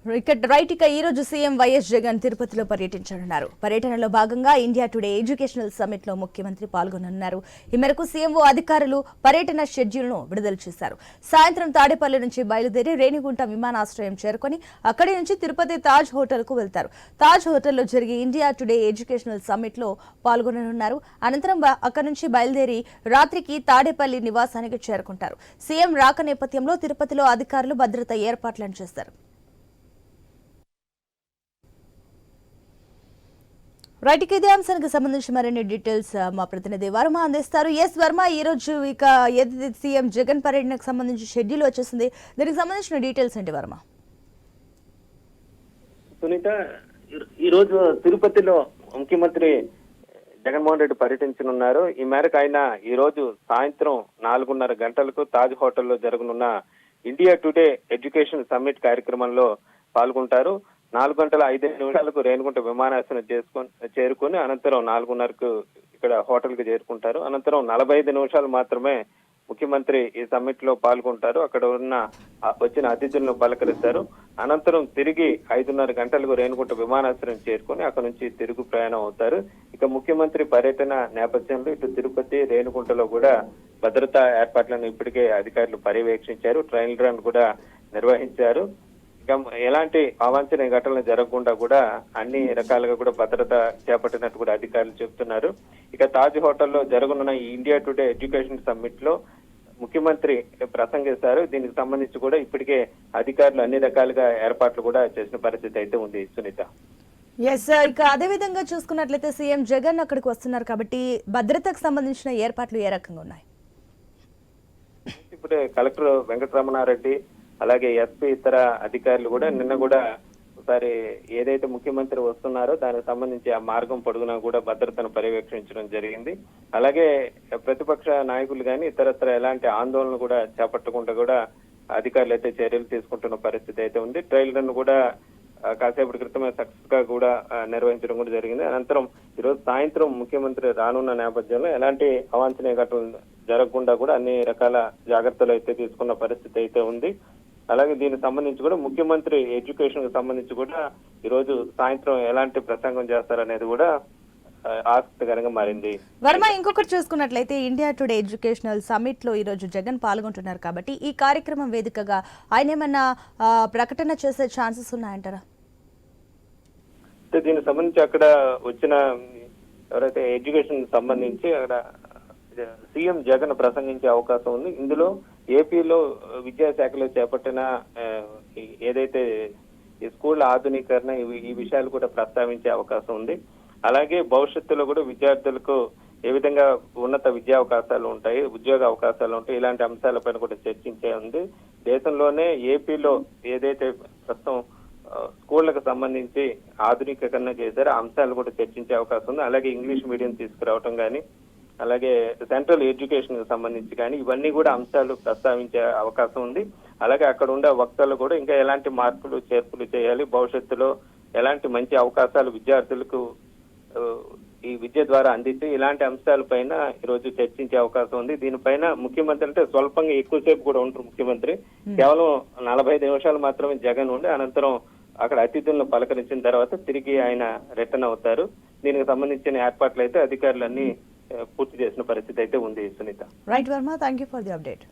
ఇక ఈ రోజు సీఎం వైఎస్ జగన్ తిరుపతిలో పర్యటించనున్నారు. పర్యటనలో భాగంగా ఇండియా టుడే ఎడ్యుకేషనల్ సమ్మిట్ లో ముఖ్యమంత్రి పాల్గొననున్నారు. ఈ మేరకు సీఎంఓ అధికారులు పర్యటన షెడ్యూల్ ను విడుదల చేశారు. సాయంత్రం తాడేపల్లి నుంచి బయలుదేరి రేణిగుంట విమానాశ్రయం చేరుకొని అక్కడి నుంచి తిరుపతి తాజ్ హోటల్ కు వెళ్తారు. తాజ్ హోటల్లో జరిగే ఇండియా టుడే ఎడ్యుకేషనల్ సమ్మిట్ లో పాల్గొననున్నారు. అనంతరం అక్కడి నుంచి బయలుదేరి రాత్రికి తాడేపల్లి నివాసానికి చేరుకుంటారు. సీఎం రాక నేపథ్యంలో తిరుపతిలో అధికారులు భద్రతా ఏర్పాట్లను చేస్తారు. రైట్, ఇదే అంశానికి సంబంధించి మరిన్ని డీటెయిల్స్ మా ప్రతినిధి వర్మ అందిస్తారు. వర్మ, ఈ రోజు ఇక సీఎం జగన్ పర్యటనకు సంబంధించి షెడ్యూల్ వచ్చేసింది. దీనికి సంబంధించిన డీటెయిల్స్ ఏంటి వర్మ? సునీత, ఈ రోజు తిరుపతిలో ముఖ్యమంత్రి జగన్మోహన్ రెడ్డి పర్యటించనున్నారు. ఈ మేరకు ఆయన ఈ రోజు సాయంత్రం 4:30 గంటలకు తాజ్ హోటల్లో జరగనున్న ఇండియా టుడే ఎడ్యుకేషన్ సమ్మిట్ కార్యక్రమంలో పాల్గొంటారు. 4:05 రేణిగుంట విమానాశ్రయం చేరుకుని అనంతరం 4:30కు ఇక్కడ హోటల్ కు చేరుకుంటారు. అనంతరం 45 నిమిషాలు మాత్రమే ముఖ్యమంత్రి ఈ సమ్మిట్ లో పాల్గొంటారు. అక్కడ వచ్చిన అతిథులను పలకరిస్తారు. అనంతరం తిరిగి 5:30 గంటలకు రేణిగుంట విమానాశ్రయం చేరుకుని అక్కడ నుంచి తిరుగు ప్రయాణం అవుతారు. ఇక ముఖ్యమంత్రి పర్యటన నేపథ్యంలో ఇటు తిరుపతి, రేణిగుంటలో కూడా భద్రతా ఏర్పాట్లను ఇప్పటికే అధికారులు పర్యవేక్షించారు. ట్రయల్ రన్ కూడా నిర్వహించారు. ఇక ఎలాంటి అవాంఛనీయ ఘటనలు జరగకుండా కూడా అన్ని రకాలుగా కూడా భద్రత చేపట్టినట్టు కూడా అధికారులు చెబుతున్నారు. ఇక తాజ్ హోటల్లో జరగనున్న ఈ ఇండియా టుడే ఎడ్యుకేషన్ సమ్మిట్ లో ముఖ్యమంత్రి ప్రసంగిస్తారు. దీనికి సంబంధించి కూడా ఇప్పటికే అధికారులు అన్ని రకాలుగా ఏర్పాట్లు కూడా చేసిన పరిస్థితి అయితే ఉంది. సునీత, ఇక అదే విధంగా చూసుకున్నట్లయితే సీఎం జగన్ అక్కడికి వస్తున్నారు కాబట్టి భద్రతకు సంబంధించిన ఏర్పాట్లు ఏ రకంగా ఉన్నాయి? ఇప్పుడే కలెక్టర్ వెంకటరమణారెడ్డి అలాగే ఎస్పీ ఇతర అధికారులు కూడా నిన్న కూడా ఒకసారి ఏదైతే ముఖ్యమంత్రి వస్తున్నారో దానికి సంబంధించి ఆ మార్గం పొడుగునా కూడా భద్రతను పర్యవేక్షించడం జరిగింది. అలాగే ప్రతిపక్ష నాయకులు కానీ ఇతరత్ర ఎలాంటి ఆందోళన కూడా చేపట్టకుండా కూడా అధికారులు అయితే చర్యలు తీసుకుంటున్న పరిస్థితి అయితే ఉంది. ట్రయల్ రన్ కూడా కాసేపటి క్రితమే సక్సెస్ గా కూడా నిర్వహించడం కూడా జరిగింది. అనంతరం ఈరోజు సాయంత్రం ముఖ్యమంత్రి రానున్న నేపథ్యంలో ఎలాంటి అవాంఛనీయ ఘటనలు జరగకుండా కూడా అన్ని రకాల జాగ్రత్తలు అయితే తీసుకున్న పరిస్థితి అయితే ఉంది. అలాగే దీనికి సంబంధించి కూడా ముఖ్యమంత్రి ఎడ్యుకేషన్ కు సంబంధించి కూడా ఈ రోజు సాయంత్రం ఎలాంటి ప్రసంగం చేస్తారనేది కూడా ఆసక్తికరంగా మారింది. వర్మ, ఇంకొకటి చూసుకున్నట్లయితే ఇండియా టుడే ఎడ్యుకేషనల్ సమ్మిట్ లో ఈ రోజు జగన్ పాల్గొంటున్నారు కాబట్టి ఈ కార్యక్రమం వేదికగా ఆయన ఏమన్నా ప్రకటన చేసే ఛాన్సెస్ ఉన్నాయంటారా? దీనికి సంబంధించి అక్కడ వచ్చిన ఎవరైతే ఎడ్యుకేషన్ సంబంధించి అక్కడ సీఎం జగన్ ప్రసంగించే అవకాశం ఉంది. ఇందులో ఏపీలో విద్యాశాఖలో చేపట్టిన ఏదైతే ఈ స్కూళ్ల ఆధునీకరణ ఈ విషయాలు కూడా ప్రస్తావించే అవకాశం ఉంది. అలాగే భవిష్యత్తులో కూడా విద్యార్థులకు ఏ విధంగా ఉన్నత విద్యా అవకాశాలు ఉంటాయి, ఉద్యోగ అవకాశాలు ఉంటాయి, ఇలాంటి అంశాలపైన కూడా చర్చించే ఉంది. దేశంలోనే ఏపీలో ఏదైతే ప్రస్తుతం స్కూళ్లకు సంబంధించి ఆధునికీకరణ చేశారో ఆ అంశాలు కూడా చర్చించే అవకాశం ఉంది. అలాగే ఇంగ్లీష్ మీడియం తీసుకురావటం కానీ అలాగే సెంట్రల్ ఎడ్యుకేషన్ కి సంబంధించి కానీ ఇవన్నీ కూడా అంశాలు ప్రస్తావించే అవకాశం ఉంది. అలాగే అక్కడ ఉండే వక్తలు కూడా ఇంకా ఎలాంటి మార్పులు చేర్పులు చేయాలి, భవిష్యత్తులో ఎలాంటి మంచి అవకాశాలు విద్యార్థులకు ఈ విద్య ద్వారా అందించి ఇలాంటి అంశాలపైన ఈరోజు చర్చించే అవకాశం ఉంది. దీనిపైన ముఖ్యమంత్రి అంటే స్వల్పంగా ఎక్కువసేపు కూడా ఉంటారు ముఖ్యమంత్రి. కేవలం 45 నిమిషాలు మాత్రమే జగన్ ఉండి అనంతరం అక్కడ అతిథులను పలకరించిన తర్వాత తిరిగి ఆయన రిటర్న్ అవుతారు. దీనికి సంబంధించిన ఏర్పాట్లు అయితే అధికారులన్నీ పూర్తి చేసిన పరిస్థితి అయితే ఉంది. Sunitha, right Varma, thank you for the update.